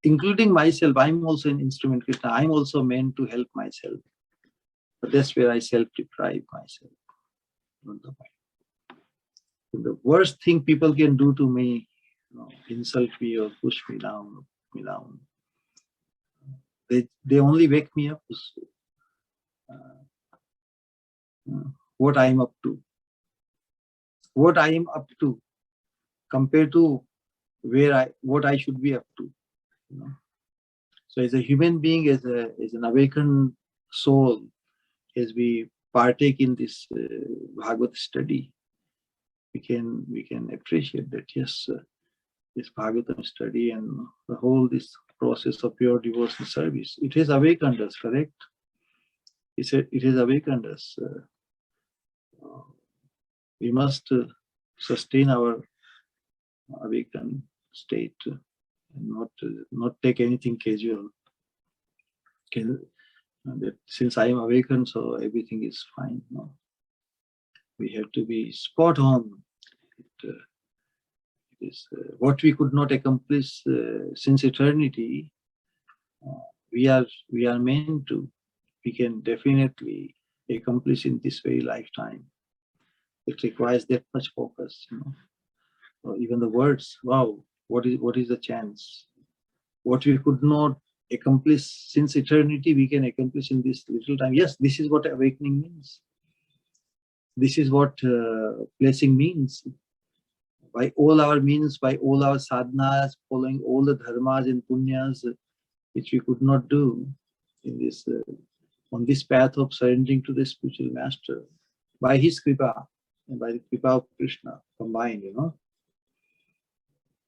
Including myself, I'm also an instrument, Krishna. I'm also meant to help myself. But that's where I self-deprive myself. Not the mind. The worst thing people can do to me, insult me or push me down, They only wake me up to what I am up to. What I am up to compared to what I should be up to. So as a human being, as an awakened soul, as we partake in this Bhagavad study, we can appreciate that, yes, this Bhagavatam study and the whole this process of pure devotional service, it has awakened us, correct? It has awakened us. We must sustain our awakened state and not take anything casual. That since I am awakened, so everything is fine. No, we have to be spot on. It is what we could not accomplish since eternity. We are meant to. We can definitely accomplish in this very lifetime. It requires that much focus, Or even the words. Wow, what is the chance? What we could not accomplish since eternity, we can accomplish in this little time. Yes, this is what awakening means. This is what blessing means. By all our means, by all our sadhanas, following all the dharmas and punyas, which we could not do in this on this path of surrendering to the spiritual master, by his kripa and by the kripa of Krishna combined,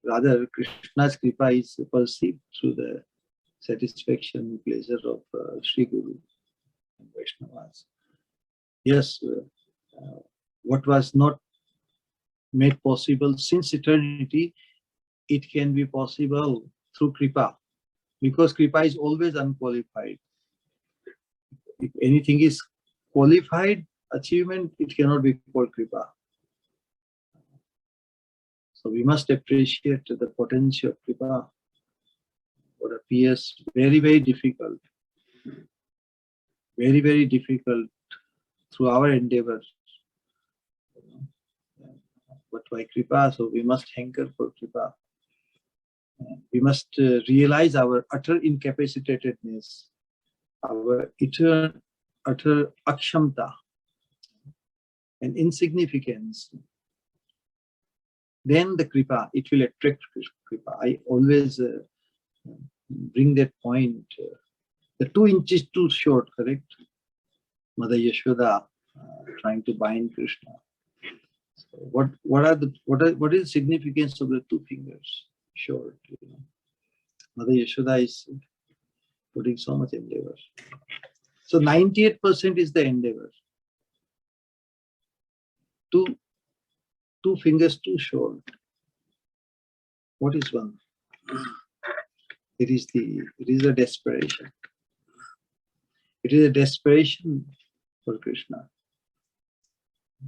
Rather, Krishna's kripa is perceived through the satisfaction, pleasure of Sri Guru and Vaishnavas. Yes, what was not made possible since eternity, it can be possible through kripa, because kripa is always unqualified. If anything is qualified achievement, it cannot be called kripa. So we must appreciate the potential of kripa. What appears very, very difficult, very, very difficult through our endeavors. But by kripa, so we must hanker for kripa. We must realize our utter incapacitatedness, our utter akshamta and insignificance. Then the kripa, it will attract kripa. I always bring that point. The 2 inches too short, correct? Mother Yashoda trying to bind Krishna. So what is the significance of the 2 fingers short? Mother Yashoda is putting so much endeavor. So 98% is the endeavor. 2 fingers too short. What is one? It is a desperation. It is a desperation for Krishna.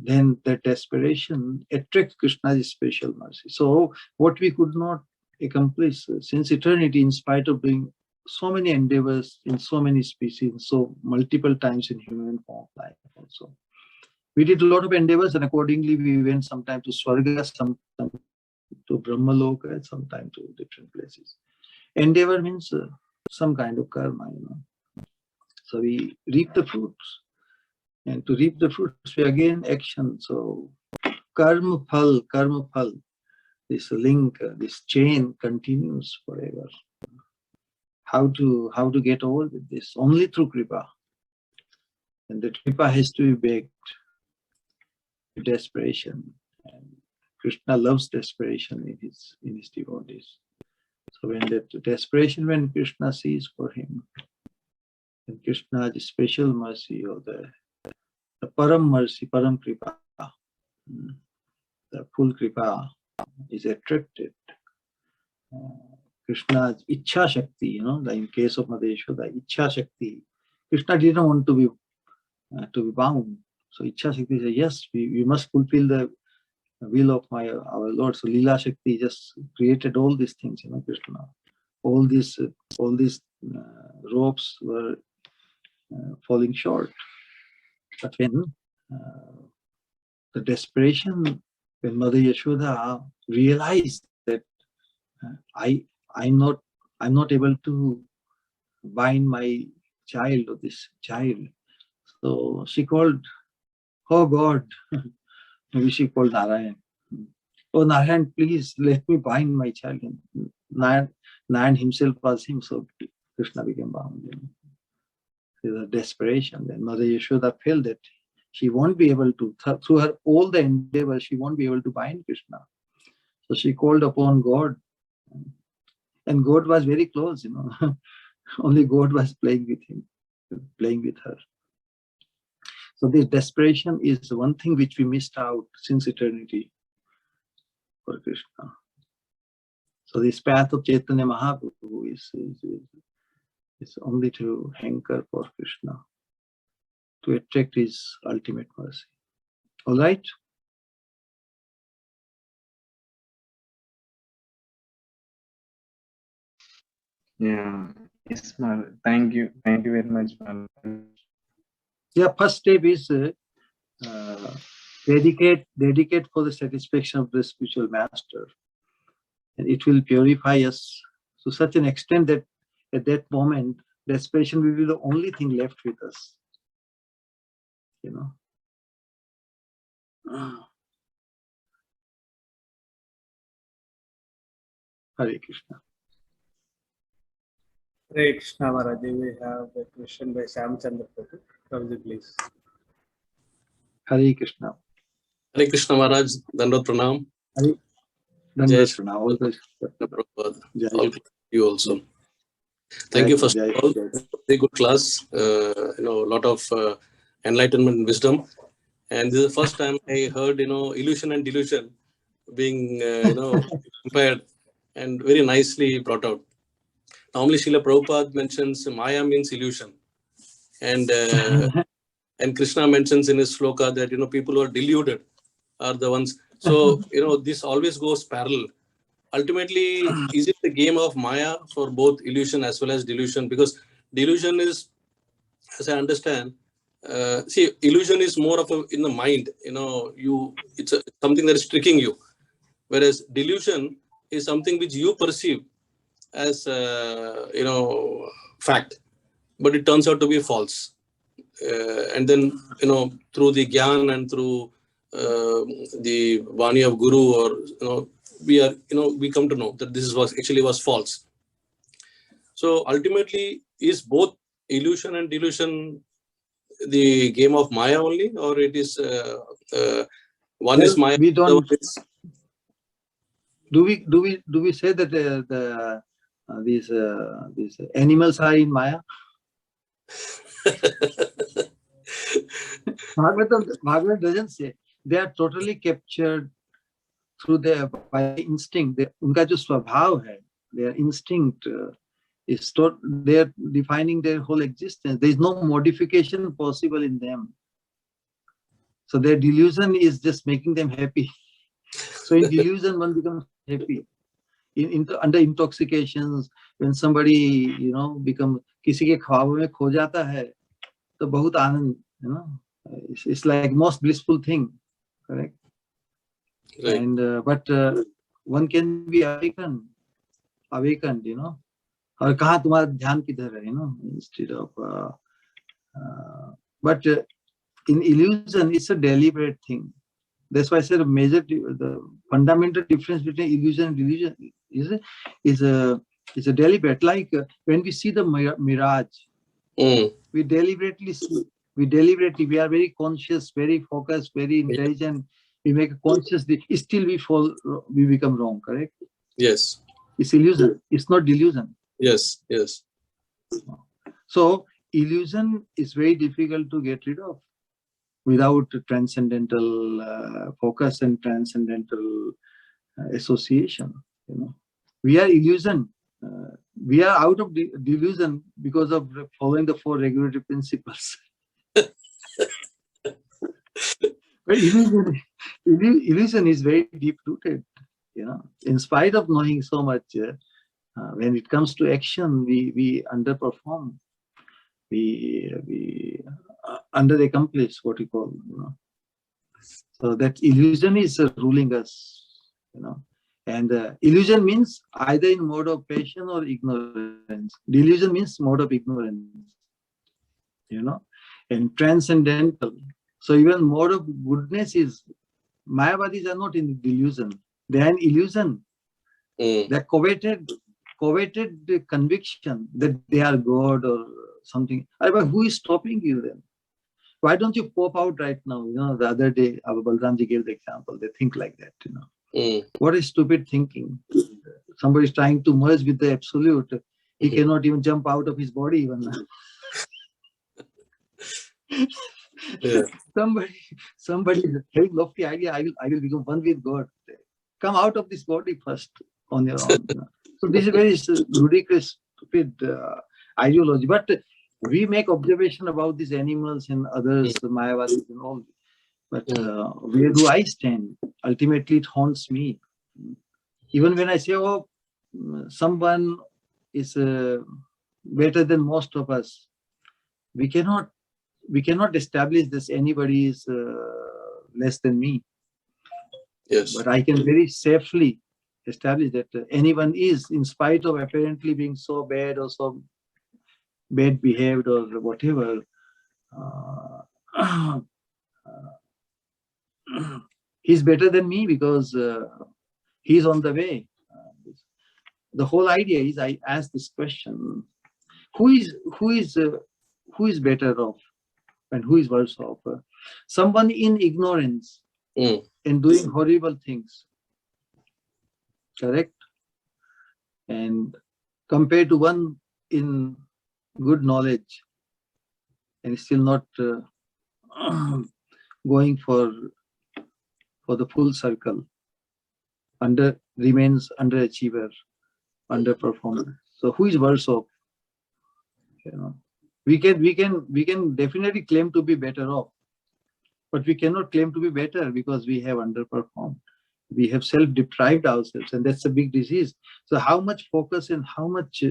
Then that desperation attracts Krishna's special mercy. So what we could not accomplish since eternity, in spite of doing so many endeavors in so many species, so multiple times in human form life also. We did a lot of endeavors, and accordingly we went sometime to Swarga, sometime to Brahmaloka, and sometime to different places. Endeavor means some kind of karma, So we reap the fruits. And to reap the fruits, we again action. So karma phal, this link, this chain continues forever. How to get over with this? Only through kripa. And the kripa has to be baked. Desperation. And Krishna loves desperation in his devotees. So when that desperation, when Krishna sees for him, and Krishna's special mercy, or the param mercy, param kripa, the full kripa is attracted. Krishna's Ichha Shakti, in case of Mother Yashoda, Ichha Shakti. Krishna didn't want to be bound. So Ichha Shakti said, yes, we must fulfill the will of our Lord. So Leela Shakti just created all these things, Krishna. All these ropes were falling short. But when the desperation, when Mother Yashoda realized that I'm not able to bind my child or this child, so she called, oh God, maybe she called Narayan. Oh Narayan, please let me bind my child. And Narayan himself was him, so Krishna became bound. There's a desperation. Then Mother Yashoda felt that she won't be able to, through her all the endeavors, she won't be able to bind Krishna. So she called upon God, and God was very close, Only God was playing with him, playing with her. So this desperation is one thing which we missed out since eternity for Krishna. So this path of Chaitanya Mahaprabhu is only to hanker for Krishna, to attract his ultimate mercy. All right? Yeah. Yes, Maharaj. Thank you. Thank you very much, Maharaj. Yeah, first step is dedicate for the satisfaction of the spiritual master. And it will purify us to such an extent that at that moment, desperation will be the only thing left with us. Hare Krishna. Hare Krishna Maharaj, we have a question by Sam Chandra Prabhu. Prabhuji, please. Hare Krishna. Hare Krishna Maharaj, Dandot Pranam. Hare Jai Krishna. All the Prabhupada. Jai. All you also. Thank you first of all. Very good class. A lot of enlightenment and wisdom. And this is the first time I heard, illusion and delusion being, compared and very nicely brought out. Normally, Srila Prabhupada mentions Maya means illusion. And Krishna mentions in his sloka that, people who are deluded are the ones. So, this always goes parallel. Ultimately, is it the game of Maya for both illusion as well as delusion? Because delusion is, as I understand, illusion is more of in the mind. It's something that is tricking you, whereas delusion is something which you perceive as fact, but it turns out to be false. And then through the gyan and through the Vani of Guru, or we come to know that this was false. So ultimately, is both illusion and delusion the game of Maya only, or it is one is Maya? We don't. Is... Do we say that these animals are in Maya? Bhagavatam doesn't say. They are totally captured through by instinct. उनका जो स्वभाव है, their instinct is they are defining their whole existence. There is no modification possible in them. So their delusion is just making them happy. So in delusion, one becomes happy. Under intoxications, when somebody become किसी के ख्वाबों में खो जाता है, तो बहुत आनंद, it's like most blissful thing, correct? Right. And but one can be awakened, और कहाँ तुम्हारा ध्यान किधर है, instead of but in illusion it's a deliberate thing. That's why I said the fundamental difference between illusion and delusion is a deliberate. Like when we see the mirage, we deliberately see. We are very conscious, very focused, very intelligent. We make a conscious. Still, we become wrong. Correct? Yes. It's illusion. It's not delusion. Yes. So illusion is very difficult to get rid of without transcendental focus and transcendental association. We are illusion. We are out of delusion because of following the 4 regulatory principles. But illusion is very deep rooted. In spite of knowing so much, when it comes to action, we underperform. We under-accomplished, what you call, So that illusion is ruling us, And illusion means either in mode of passion or ignorance. Delusion means mode of ignorance, and transcendental. So even mode of goodness is, Mayavadis are not in delusion. They are in illusion. They coveted conviction that they are God or something. But who is stopping you then? Why don't you pop out right now? The other day, Abba Balramji gave the example. They think like that, What is stupid thinking? Somebody is trying to merge with the absolute. He cannot even jump out of his body even. Yeah. Somebody having lofty idea, I will become one with God. Come out of this body first on your own. So this is very ludicrous, stupid ideology. But we make observation about these animals and others, Mayavadis and all. But where do I stand? Ultimately, it haunts me. Even when I say, oh, someone is better than most of us, we cannot establish this anybody is less than me. Yes. But I can very safely establish that anyone is, in spite of apparently being so bad or so bad behaved or whatever, he's better than me because he's on the way. The whole idea is, I ask this question: who is better off and who is worse off? Someone in ignorance and doing horrible things, correct? And compared to one in good knowledge and still not going for the full circle, remains underachiever, underperformer. So who is worse off? We can definitely claim to be better off, but we cannot claim to be better because we have underperformed. We have self-deprived ourselves, and that's a big disease. So how much focus and how much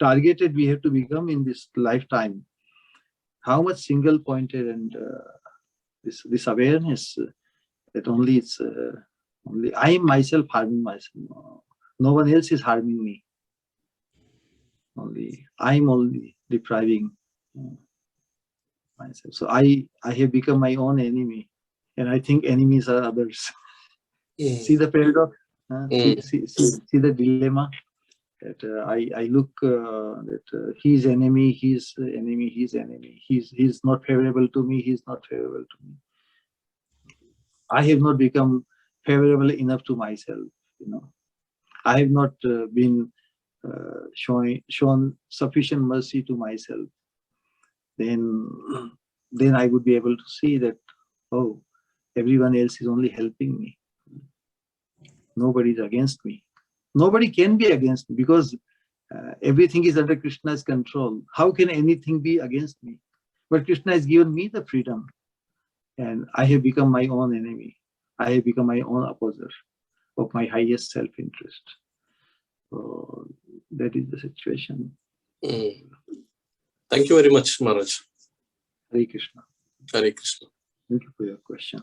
targeted we have to become in this lifetime? How much single-pointed and this awareness that only it's only I am myself harming myself. No one else is harming me. Only depriving myself. So I have become my own enemy, and I think enemies are others. See the paradox? See the dilemma? That I look that he's enemy, he's enemy, he's enemy. He's not favorable to me. He's not favorable to me. I have not become favorable enough to myself. I have not been shown sufficient mercy to myself. Then I would be able to see that, oh, everyone else is only helping me. Nobody is against me. Nobody can be against me because everything is under Krishna's control. How can anything be against me? But Krishna has given me the freedom, and I have become my own enemy. I have become my own opposer of my highest self-interest. So that is the situation. Thank you very much, Maharaj. Hare Krishna. Hare Krishna. Thank you for your question.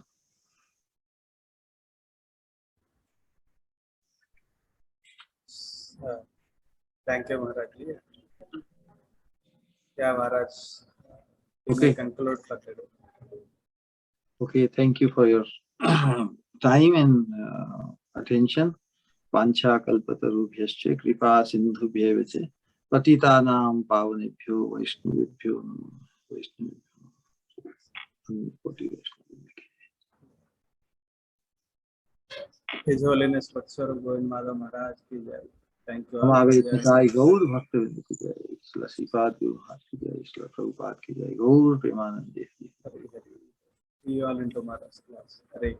Thank you, Maharaj. Yeah, Maharaj. You Okay. may conclude for today. Okay, thank you for your time and attention. Vancha kalpatarubhyascha kripa sindhubhyeva cha patitanam pavanebhyo vaishnavibhyo His Holiness Bhakteswara Govind Madhav Maharaj ki jai. Thank you all. हमारे पिताई गौर भक्तवृंद की जय, श्री श्रीपाद गुरु महाराज की जय, श्री प्रभुपाद की जय, गौर Premanand Dev ji. See you all in tomorrow's class. Hare